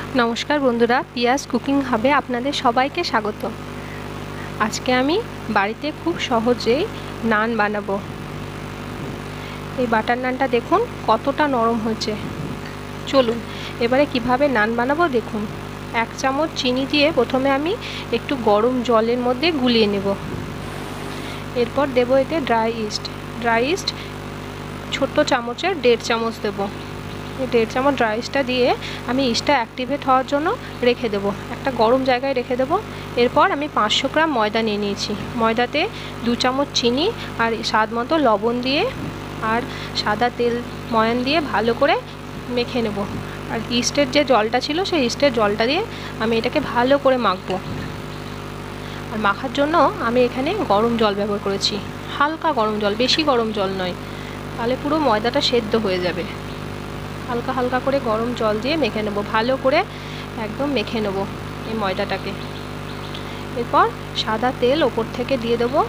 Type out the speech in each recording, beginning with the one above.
नमस्कार बंधुरा पियाज कुकिंग हाबे आपनादेर सबाइके स्वागत। आज के आमी बाड़ीते खूब सहजेई नान बानाबो। এই বাটার নানটা দেখুন কতটা নরম হয়েছে। চলুন এবারে কিভাবে নান বানাবো দেখুন। 1 চামচ চিনি দিয়ে প্রথমে আমি একটু গরম জলের মধ্যে গুলিয়ে নেব। এরপর দেব এতে ড্রাই ইস্ট ছোট চামচের 1.5 চামচ দেব। 1.5 চামচ ড্রাই ইস্টটা দিয়ে আমি ইস্টটা অ্যাক্টিভেট হওয়ার জন্য রেখে দেব, একটা গরম জায়গায় রেখে দেব। এরপর আমি 500 গ্রাম ময়দা নিয়ে নিয়েছি। ময়দাতে 2 চামচ চিনি আর স্বাদ মতো লবণ দিয়ে আর সাদা তেল ময়ান দিয়ে ভালো করে মেখে নেব। আর ইস্টের যে জলটা ছিল সেই ইস্টের জলটা দিয়ে আমি এটাকে ভালো করে মাখবো। আর মাখার জন্য আমি এখানে গরম জল ব্যবহার করেছি, হালকা গরম জল, বেশি গরম জল নয়, তাহলে পুরো ময়দাটা সেদ্ধ হয়ে যাবে। হালকা হালকা করে গরম জল দিয়ে মেখে নেব, ভালো করে একদম মেখে নেব এই ময়দাটাকে। এরপর সাদা তেল ওপর থেকে দিয়ে দেবো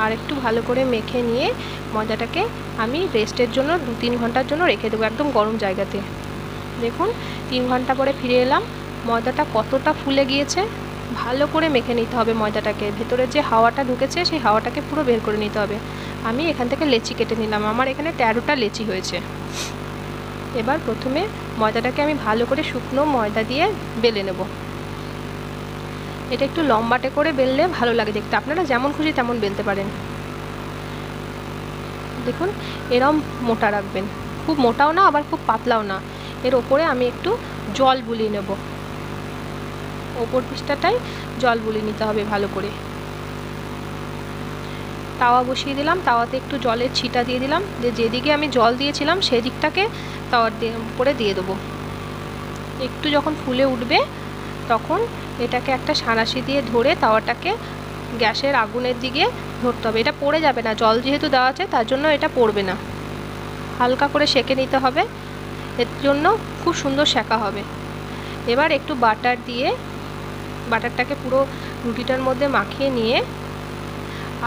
আর একটু ভালো করে মেখে নিয়ে ময়দাটাকে আমি রেস্টের জন্য 2-3 ঘন্টার জন্য রেখে দেবো একদম গরম জায়গাতে। দেখুন 3 ঘন্টা পরে ফিরে এলাম, ময়দাটা কতটা ফুলে গিয়েছে। ভালো করে মেখে নিতে হবে ময়দাটাকে, ভেতরে যে হাওয়াটা ঢুকেছে সেই হাওয়াটাকে পুরো বের করে নিতে হবে। আমি এখান থেকে লেচি কেটে নিলাম, আমার এখানে 13টা লেচি হয়েছে। এবার প্রথমে ময়দাটাকে আমি ভালো করে শুকনো ময়দা দিয়ে বেলে নেব। এটা একটু লম্বাটে করে বেললে ভালো লাগে দেখতে, আপনারা যেমন খুশি তেমন বেলতে পারেন। দেখুন এরম মোটা রাখবেন, খুব মোটাও না আবার খুব পাতলাও না। এর ওপরে আমি একটু জল বুলিয়ে নেব, ওপর পৃষ্ঠাটায় জল বুলিয়ে নিতে হবে ভালো করে। তাওয়া বসিয়ে দিলাম, তাওয়াতে একটু জলের ছিটা দিয়ে দিলাম, যেদিকে আমি জল দিয়েছিলাম সেই দিকটাকে তাওয়ার উপরে দিয়ে দেবো। একটু যখন ফুলে উঠবে তখন এটাকে একটা সাঁড়াশি দিয়ে ধরে তাওয়াটাকে গ্যাসের আগুনের দিকে ধরতে হবে। এটা পড়ে যাবে না, জল যেহেতু দেওয়া আছে তার জন্য এটা পড়বে না। হালকা করে সেঁকে নিতে হবে, এর জন্য খুব সুন্দর সেঁকা হবে। এবার একটু বাটার দিয়ে বাটারটাকে পুরো রুটিটার মধ্যে মাখিয়ে নিয়ে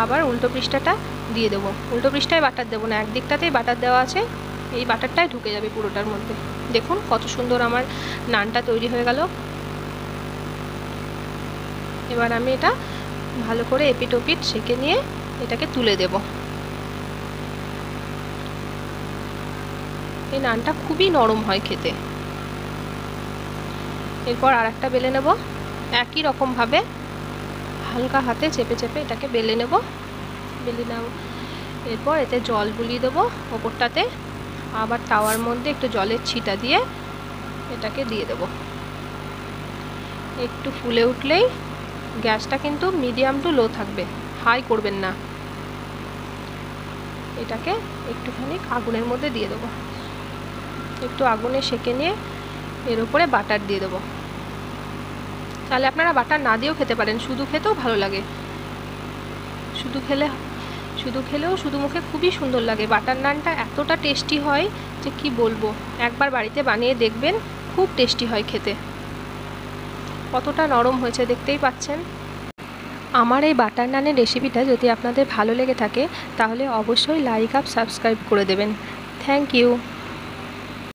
আবার উল্টো পৃষ্ঠাটা দিয়ে দেবো। উল্টো পৃষ্ঠায় বাটার দেবো না, একদিকটাতেই বাটার দেওয়া আছে, এই বাটারটাই ঢুকে যাবে পুরোটার মধ্যে। দেখুন কত সুন্দর আমার নানটা তৈরি হয়ে গেল। এবার আমি এটা ভালো করে এপিট ওপিট সেঁকে নিয়ে এটাকে তুলে দেব। এই নানটা খুবই নরম হয় খেতে। এরপর আর একটা বেলে নেব, একই রকমভাবে হালকা হাতে চেপে চেপে এটাকে বেলে নেব। বেলে নেব, এরপর এতে জল বুলিয়ে দেবো ওপরটাতে, আবার তাওয়ার মধ্যে একটু জলের ছিটা দিয়ে এটাকে দিয়ে দেব। একটু ফুলে উঠলেই গ্যাসটা কিন্তু মিডিয়াম টু লো থাকবে, হাই করবেন না। এটাকে একটুখানি আগুনের মধ্যে দিয়ে দেবো, একটু আগুনে সেঁকে নিয়ে এর উপরে বাটার দিয়ে দেবো। তাহলে আপনারা বাটার না দিয়েও খেতে পারেন, শুধু খেতেও ভালো লাগে। শুধু খেলেও শুধু মুখে খুবই সুন্দর লাগে। বাটার নানটা এতটা টেস্টি হয় যে কি বলবো, একবার বাড়িতে বানিয়ে দেখবেন, খুব টেস্টি হয় খেতে। কতটা নরম হয়েছে দেখতেই পাচ্ছেন। আমার এই বাটার নানের রেসিপিটা যদি আপনাদের ভালো লেগে থাকে তাহলে অবশ্যই লাইক আর সাবস্ক্রাইব করে দেবেন। Thank you.